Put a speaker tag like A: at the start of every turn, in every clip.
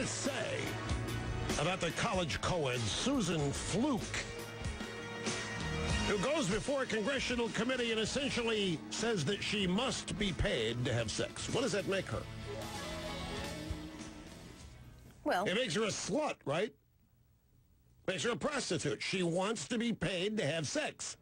A: it say about the college co-ed Susan Fluke, who goes before a congressional committee and essentially says that she must be paid to have sex? What does that make her?
B: Well,
A: it makes her a slut, right? Makes her a prostitute. She wants to be paid to have sex.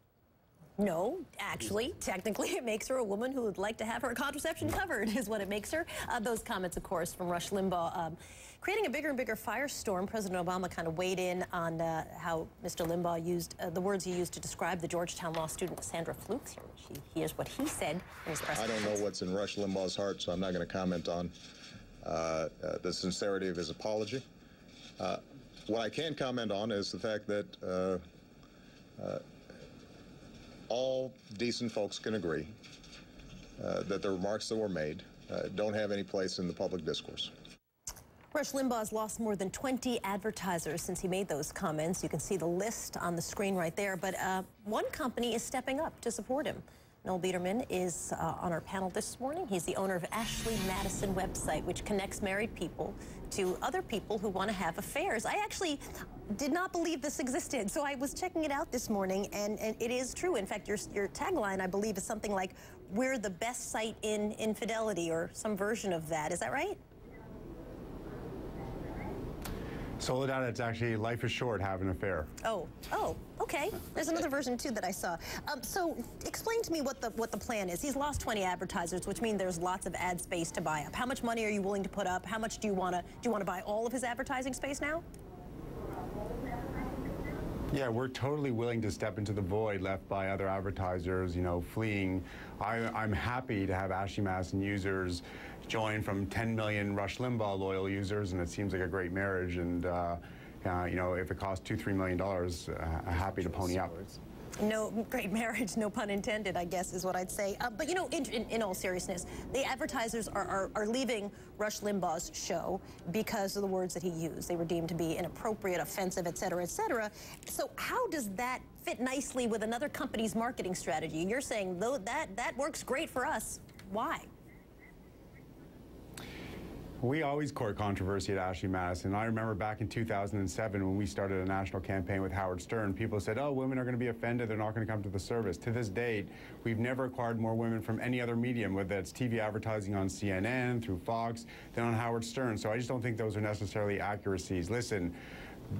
B: no, actually, technically, it makes her a woman who would like to have her contraception covered, is what it makes her. Those comments, of course, from Rush Limbaugh, creating a bigger and bigger firestorm. President Obama kind of weighed in on how Mr. Limbaugh used the words he used to describe the Georgetown law student Sandra Fluke. Here's what he said in his press conference.
C: I don't know what's in Rush Limbaugh's heart, so I'm not going to comment on the sincerity of his apology. What I can comment on is the fact that all decent folks can agree that the remarks that were made don't have any place in the public discourse.
B: Rush Limbaugh's lost more than 20 advertisers since he made those comments. You can see the list on the screen right there. But one company is stepping up to support him. Noel Biederman is on our panel this morning. He's the owner of Ashley Madison website, which connects married people to other people who want to have affairs. I actually did not believe this existed, so I was checking it out this morning, and it is true. In fact, your tagline, I believe, is something like, "We're the best site in infidelity," or some version of that. Is that right?
D: Soledad, it's actually life is short, have an affair.
B: Oh, okay. There's another version too that I saw. So explain to me what the plan is. He's lost 20 advertisers, which means there's lots of ad space to buy up. How much money are you willing to put up? How much do you want to buy all of his advertising space now?
D: Yeah, we're totally willing to step into the void left by other advertisers, fleeing. I'm happy to have Ashley Madison users join from 10 million Rush Limbaugh loyal users, and it seems like a great marriage. And if it costs $2-3 million, happy to pony up.
B: No, great marriage, no pun intended, I guess is what I'd say. But in all seriousness, the advertisers are leaving Rush Limbaugh's show because of the words that he used. They were deemed to be inappropriate, offensive, et cetera, et cetera. So how does that fit nicely with another company's marketing strategy? You're saying, though, that works great for us. Why?
D: We always court controversy at Ashley Madison. I remember back in 2007 when we started a national campaign with Howard Stern, people said, oh, women are going to be offended, they're not going to come to the service. To this date, we've never acquired more women from any other medium, whether it's TV advertising on CNN, through Fox, than on Howard Stern. So I just don't think those are necessarily accuracies. Listen,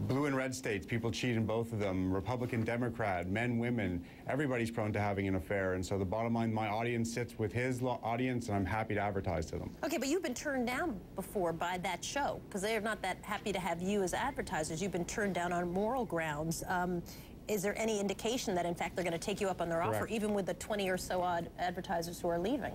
D: blue and red states, people cheat in both of them. Republican, Democrat, men, women, everybody's prone to having an affair. And so the bottom line, my audience sits with his audience, and I'm happy to advertise to them.
B: Okay, but you've been turned down before by that show, because they're not that happy to have you as advertisers. You've been turned down on moral grounds. Is there any indication that, in fact, they're going to take you up on their offer, even with the 20 or so odd advertisers who are leaving?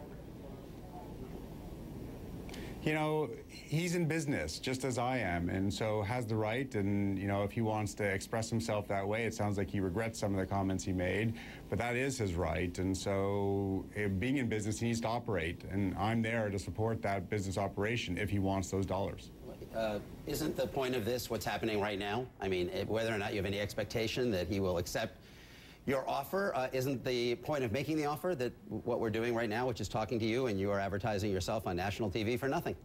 D: He's in business, just as I am, and so has the right, and, if he wants to express himself that way, it sounds like he regrets some of the comments he made, but that is his right, and so being in business, he needs to operate, and I'm there to support that business operation if he wants those dollars.
E: Isn't the point of this what's happening right now? I mean, whether or not you have any expectation that he will accept your offer, isn't the point of making the offer that what we're doing right now, which is talking to you, and you are advertising yourself on national TV for nothing?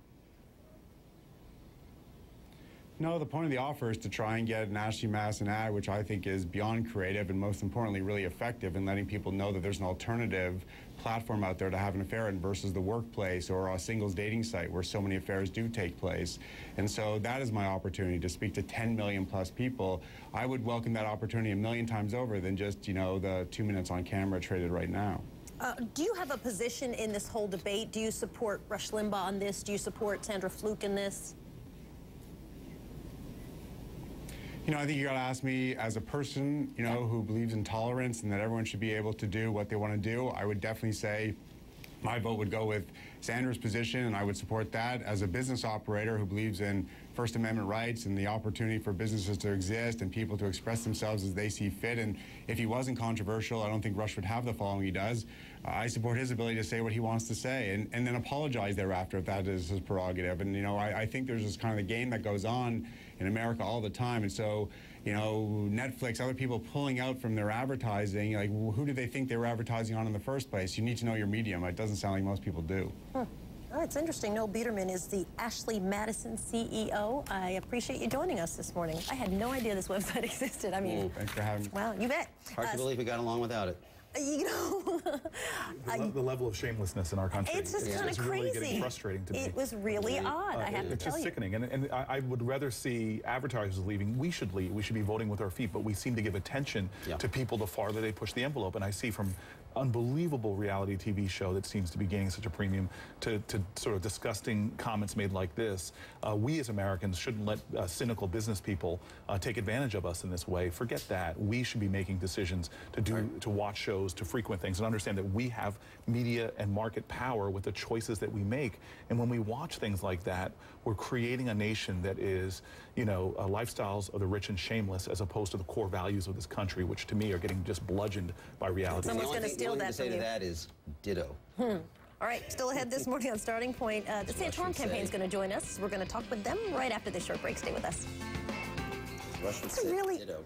D: No, the point of the offer is to try and get an Ashley Madison ad, which I think is beyond creative and most importantly really effective in letting people know that there's an alternative platform out there to have an affair in versus the workplace or a singles dating site where so many affairs do take place. And so that is my opportunity to speak to 10 million plus people. I would welcome that opportunity a million times over than just, the 2 minutes on camera traded right now.
B: Do you have a position in this whole debate? Do you support Rush Limbaugh on this? Do you support Sandra Fluke in this?
D: I think you got to ask me as a person, who believes in tolerance and that everyone should be able to do what they want to do. I would definitely say my vote would go with Sandra's position, and I would support that. As a business operator who believes in First Amendment rights and the opportunity for businesses to exist and people to express themselves as they see fit, and if he wasn't controversial, I don't think Rush would have the following he does. I support his ability to say what he wants to say and then apologize thereafter if that is his prerogative. And, I think there's this kind of the game that goes on in America all the time. And so, Netflix, other people pulling out from their advertising, like, who do they think they were advertising on in the first place? You need to know your medium. It doesn't sound like most people do.
B: Oh, it's interesting. Noel Biederman is the Ashley Madison CEO. I appreciate you joining us this morning. I had no idea this website existed. I mean,
D: Thanks for having me.
B: wow, you bet.
E: Hard to believe we got along without it.
B: You know,
F: The level of shamelessness in our country
B: it's just kind of
F: is really
B: crazy.
F: getting frustrating to me.
B: It was really odd, I have to
F: It's
B: tell
F: just
B: you.
F: sickening, and I would rather see advertisers leaving. We should leave. We should be voting with our feet, but we seem to give attention to people the farther they push the envelope. And I see from unbelievable reality TV show that seems to be gaining such a premium to sort of disgusting comments made like this. We as Americans shouldn't let cynical business people take advantage of us in this way. Forget that. We should be making decisions to watch shows, to frequent things, and understand that we have media and market power with the choices that we make. And when we watch things like that, we're creating a nation that is, you know, lifestyles of the rich and shameless, as opposed to the core values of this country, which to me are getting just bludgeoned by reality.
B: Someone's going to steal that
E: to say
B: from
E: to
B: you.
E: that is ditto.
B: All right, still ahead this morning on Starting Point. The Seitensprung campaign is going to join us. We're going to talk with them right after this short break. Stay with us.
E: Russian
B: It's a really,
E: ditto.